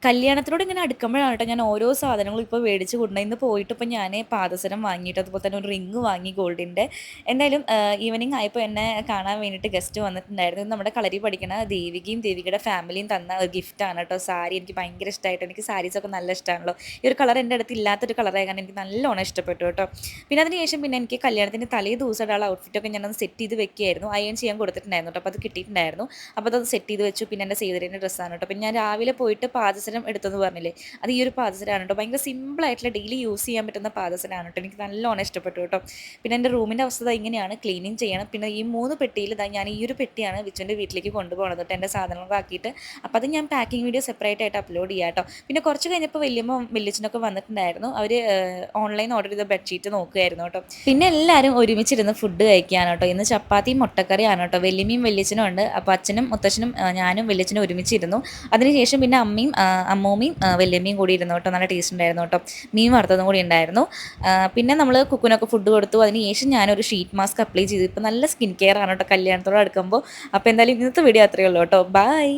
കല്യാണത്തിനോട് ഇങ്ങനെ അടുക്കുമ്പോഴാണ് കേട്ടോ ഞാൻ ഓരോ സാധനങ്ങളും ഇപ്പോൾ മേടിച്ച് കൊണ്ടുപോയി. ഇന്ന് പോയിട്ട് ഇപ്പോൾ ഞാൻ പാദസരം വാങ്ങിയിട്ട് അതുപോലെ തന്നെ ഒരു റിങ് വാങ്ങി ഗോൾഡിൻ്റെ. എന്തായാലും ഈവനിങ് ആയപ്പോൾ എന്നെ കാണാൻ വേണ്ടിയിട്ട് ഗസ്റ്റ് വന്നിട്ടുണ്ടായിരുന്നു. ഇത് നമ്മുടെ കളരി പഠിക്കണ ദേവികയും ദേവികയുടെ ഫാമിലിയും തന്ന ഒരു ഗിഫ്റ്റാണ് കേട്ടോ. സാരി എനിക്ക് ഭയങ്കര ഇഷ്ടമായിട്ട്, എനിക്ക് സാരീസൊക്കെ നല്ല ഇഷ്ടമാണല്ലോ. ഈ ഒരു കളർ എൻ്റെ അടുത്ത് ഇല്ലാത്തൊരു കളറായ കാരണം എനിക്ക് നല്ലോണം ഇഷ്ടപ്പെട്ടു കേട്ടോ. പിന്നെ അതിന് ശേഷം പിന്നെ എനിക്ക് കല്യാണത്തിൻ്റെ തലേ ദിവസം ഇടാനുള്ള ഔട്ട്ഫിറ്റൊക്കെ ഞാനൊന്ന് സെറ്റ് ചെയ്ത് വെക്കുകയായിരുന്നു. അയൺ ചെയ്യാൻ കൊടുത്തിട്ടുണ്ടായിരുന്നു കേട്ടോ. അപ്പോൾ അത് കിട്ടിയിട്ടുണ്ടായിരുന്നു. അപ്പോൾ അത് സെറ്റ് ചെയ്ത് വെച്ചു. പിന്നെ എൻ്റെ സേവരേൻ്റെ ഡ്രസ്സാണ് കേട്ടോ. പിന്നെ ഞാൻ രാവിലെ പോയിട്ട് പാദസരം എടുത്തെന്ന് പറഞ്ഞില്ലേ, അത് ഈ ഒരു പാദസരമാണ് കേട്ടോ. ഭയങ്കര സിമ്പിളായിട്ടുള്ള ഡെയിലി യൂസ് ചെയ്യാൻ പറ്റുന്ന പാദസരമാണ് കേട്ടോ. എനിക്ക് നല്ലോണം ഇഷ്ടപ്പെട്ടു കേട്ടോ. പിന്നെ എൻ്റെ റൂമിൻ്റെ അവസ്ഥ ഇങ്ങനെയാണ്, ക്ലീനിങ് ചെയ്യണം. പിന്നെ ഈ 3 പെട്ടിയിൽ ഞാൻ ഈ ഒരു പെട്ടിയാണ് വിച്ചുവിൻ്റെ വീട്ടിലേക്ക് കൊണ്ടുപോകണത് കേട്ടോ, എൻ്റെ സാധനങ്ങളൊക്കെ ആക്കിയിട്ട്. അപ്പോൾ അത് ഞാൻ പാക്കിംഗ് വീഡിയോ സെപ്പറേറ്റ് ആയിട്ട് അപ്ലോഡ് ചെയ്യാം കേട്ടോ. പിന്നെ കുറച്ച് കഴിഞ്ഞപ്പോൾ വലിയച്ഛനൊക്കെ വന്നിട്ടുണ്ടായിരുന്നു. അവർ ഓൺലൈൻ ഓർഡർ ചെയ്ത ബെഡ്ഷീറ്റ് നോക്കുകയായിരുന്നു കേട്ടോ. പിന്നെ എല്ലാവരും ഒരുമിച്ചിരുന്ന് ഫുഡ് കഴിക്കുകയാണ് കേട്ടോ. ഇന്ന് ചപ്പാത്തിയും മുട്ടക്കറിയാണ് കേട്ടോ. വലിയമ്മയും വലിയച്ഛനും ഉണ്ട്. അപ്പോൾ അച്ഛനും മുത്തച്ഛനും ഞാനും വലിയച്ഛനും ഒരുമിച്ചിരുന്നു. അതിനുശേഷം പിന്നെ അമ്മയും അമ്മൂമ്മയും വല്യമ്മയും കൂടി ഇരുന്നു കേട്ടോ. നല്ല ടേസ്റ്റ് ഉണ്ടായിരുന്നു കേട്ടോ. മീൻ വറുത്തതും കൂടി ഉണ്ടായിരുന്നു. പിന്നെ നമ്മൾ കുക്കിനൊക്കെ ഫുഡ് കൊടുത്തു. അതിന് ശേഷം ഞാനൊരു ഷീറ്റ് മാസ്ക് അപ്ലൈ ചെയ്തു. ഇപ്പോൾ നല്ല സ്കിൻ കെയർ ആണ് കേട്ടോ കല്യാണത്തോട് അടുക്കുമ്പോൾ. അപ്പോൾ എന്തായാലും ഇന്നത്തെ വീഡിയോ അത്രയേ ഉള്ളൂ കേട്ടോ. ബൈ.